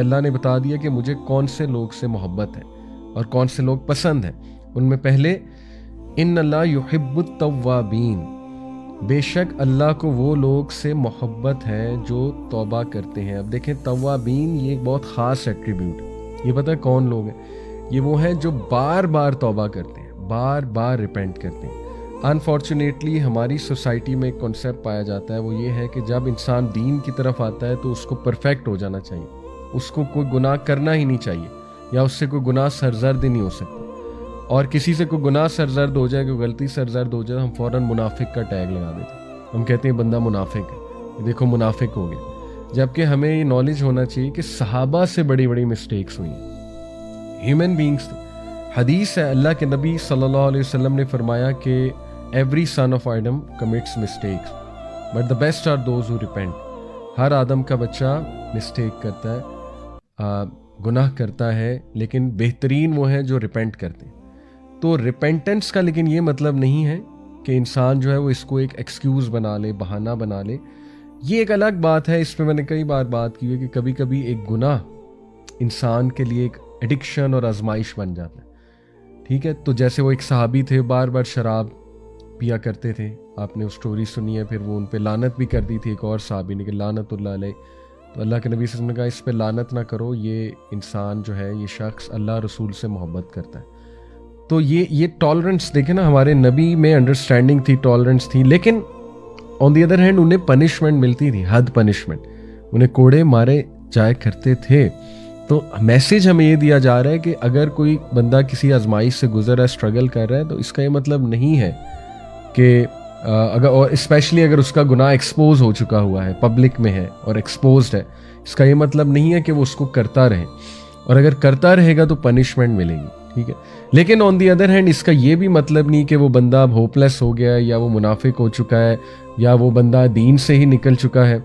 اللہ نے بتا دیا کہ مجھے کون سے لوگ سے محبت ہے اور کون سے لوگ پسند ہیں. ان میں پہلے ان اللہ یحب التوابین، بے شک اللہ کو وہ لوگ سے محبت ہے جو توبہ کرتے ہیں. اب دیکھیں توابین یہ ایک بہت خاص ایٹریبیوٹ ہے. یہ پتہ ہے کون لوگ ہیں؟ یہ وہ ہیں جو بار بار توبہ کرتے ہیں، بار بار ریپینٹ کرتے ہیں. انفارچونیٹلی ہماری سوسائٹی میں ایک کنسیپٹ پایا جاتا ہے، وہ یہ ہے کہ جب انسان دین کی طرف آتا ہے تو اس کو پرفیکٹ ہو جانا چاہیے، اس کو کوئی گناہ کرنا ہی نہیں چاہیے، یا اس سے کوئی گناہ سرزد ہی نہیں ہو سکتا. اور کسی سے کوئی گناہ سرزد ہو جائے، کوئی غلطی سرزد ہو جائے، ہم فوراً منافق کا ٹیگ لگا دیتے ہیں. ہم کہتے ہیں بندہ منافق ہے، دیکھو منافق ہو گیا. جبکہ ہمیں یہ نالج ہونا چاہیے کہ صحابہ سے بڑی بڑی مسٹیکس ہوئی ہیں، ہیومن بینگس تھے. حدیث ہے، اللہ کے نبی صلی اللہ علیہ وسلم نے فرمایا کہ every son of Adam commits mistakes but the best are those who repent. ہر آدم کا بچہ مسٹیک کرتا ہے، گناہ کرتا ہے، لیکن بہترین وہ ہیں جو ریپینٹ کرتے ہیں. تو ریپینٹنس کا لیکن یہ مطلب نہیں ہے کہ انسان جو ہے وہ اس کو ایک ایکسکیوز بنا لے، بہانہ بنا لے. یہ ایک الگ بات ہے، اس پہ میں نے کئی بار بات کی ہے کہ کبھی کبھی ایک گناہ انسان کے لیے ایک ایڈکشن اور آزمائش بن جاتا ہے. ٹھیک ہے، تو جیسے وہ ایک صحابی تھے، بار بار شراب پیا کرتے تھے، آپ نے وہ سٹوری سنی ہے. پھر وہ ان پہ لعنت بھی کر دی تھی ایک اور صحابی نے کہ لعنت اللہ علیہ. تو اللہ کے نبی صلی اللہ علیہ وسلم نے کہا اس پہ لعنت نہ کرو، یہ انسان جو ہے، یہ شخص اللہ رسول سے محبت کرتا ہے. تو یہ ٹالرنس دیکھیں نا، ہمارے نبی میں انڈرسٹینڈنگ تھی، ٹالرنس تھی، لیکن آن دی ادر ہینڈ انہیں پنشمنٹ ملتی تھی، حد پنشمنٹ، انہیں کوڑے مارے جایا کرتے تھے. تو میسیج ہمیں یہ دیا جا رہا ہے کہ اگر کوئی بندہ کسی آزمائش سے گزر رہا ہے، اسٹرگل کر رہا ہے، تو اس کا یہ مطلب نہیں ہے کہ اگر، اور اسپیشلی اگر اس کا گناہ ایکسپوز ہو چکا ہوا ہے، پبلک میں ہے اور ایکسپوزڈ ہے، اس کا یہ مطلب نہیں ہے کہ وہ اس کو کرتا رہے. اور اگر کرتا رہے گا تو پنشمنٹ ملے گی. ٹھیک ہے، لیکن آن دی ادر ہینڈ اس کا یہ بھی مطلب نہیں کہ وہ بندہ اب ہوپلیس ہو گیا ہے، یا وہ منافق ہو چکا ہے، یا وہ بندہ دین سے ہی نکل چکا ہے،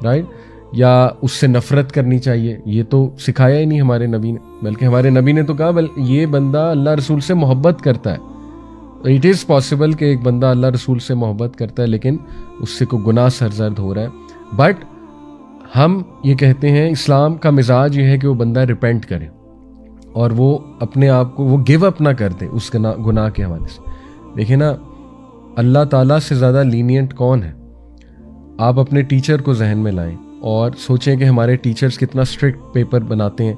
رائٹ، یا اس سے نفرت کرنی چاہیے. یہ تو سکھایا ہی نہیں ہمارے نبی نے، بلکہ ہمارے نبی نے تو کہا یہ بندہ اللہ رسول سے محبت کرتا ہے. اٹ از پاسبل کہ ایک بندہ اللہ رسول سے محبت کرتا ہے لیکن اس سے کوئی گناہ سرزد ہو رہا ہے. بٹ ہم یہ کہتے ہیں، اسلام کا مزاج یہ ہے کہ وہ بندہ ریپینٹ کرے اور وہ اپنے آپ کو وہ گیو اپ نہ کر دے اس گناہ کے حوالے سے. دیکھیں نا، اللہ تعالیٰ سے زیادہ لینینٹ کون ہے؟ آپ اپنے ٹیچر کو ذہن میں لائیں اور سوچیں کہ ہمارے ٹیچرز کتنا اسٹرکٹ پیپر بناتے ہیں،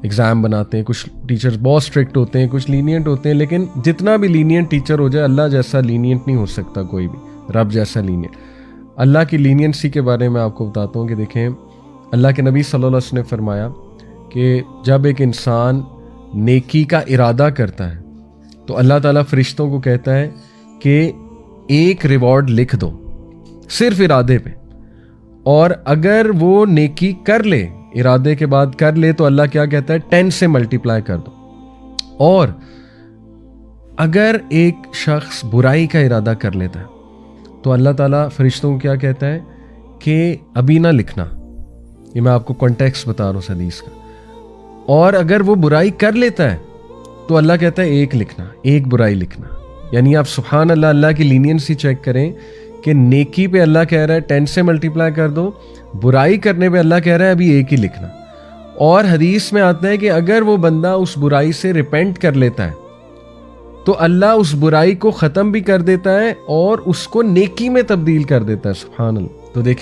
ایگزام بناتے ہیں. کچھ ٹیچرز بہت اسٹرکٹ ہوتے ہیں، کچھ لینینٹ ہوتے ہیں، لیکن جتنا بھی لینینٹ ٹیچر ہو جائے، اللہ جیسا لینینٹ نہیں ہو سکتا کوئی بھی، رب جیسا لینینٹ. اللہ کی لینینسی کے بارے میں آپ کو بتاتا ہوں کہ دیکھیں، اللہ کے نبی صلی اللہ علیہ وسلم نے فرمایا کہ جب ایک انسان نیکی کا ارادہ کرتا ہے تو اللہ تعالیٰ فرشتوں کو کہتا ہے کہ ایک ریوارڈ لکھ دو صرف ارادے پہ، اور اگر وہ نیکی کر لے، ارادے کے بعد کر لے، تو اللہ کیا کہتا ہے 10 سے ملٹیپلائی کر دو. اور اگر ایک شخص برائی کا ارادہ کر لیتا ہے تو اللہ تعالیٰ فرشتوں کو کیا کہتا ہے کہ ابھی نہ لکھنا. یہ میں آپ کو کانٹیکسٹ بتا رہا ہوں اس حدیث کا. اور اگر وہ برائی کر لیتا ہے تو اللہ کہتا ہے ایک لکھنا، ایک برائی لکھنا. یعنی آپ سبحان اللہ، اللہ کی لینینسی چیک کریں کہ نیکی پہ اللہ کہہ رہا ہے 10 سے ملٹیپلائی کر دو، برائی کرنے پہ اللہ کہہ رہا ہے ابھی ایک ہی لکھنا. اور حدیث میں آتا ہے کہ اگر وہ بندہ اس برائی سے ریپینٹ کر لیتا ہے تو اللہ اس برائی کو ختم بھی کر دیتا ہے اور اس کو نیکی میں تبدیل کر دیتا ہے. سبحان اللہ. تو دیکھیں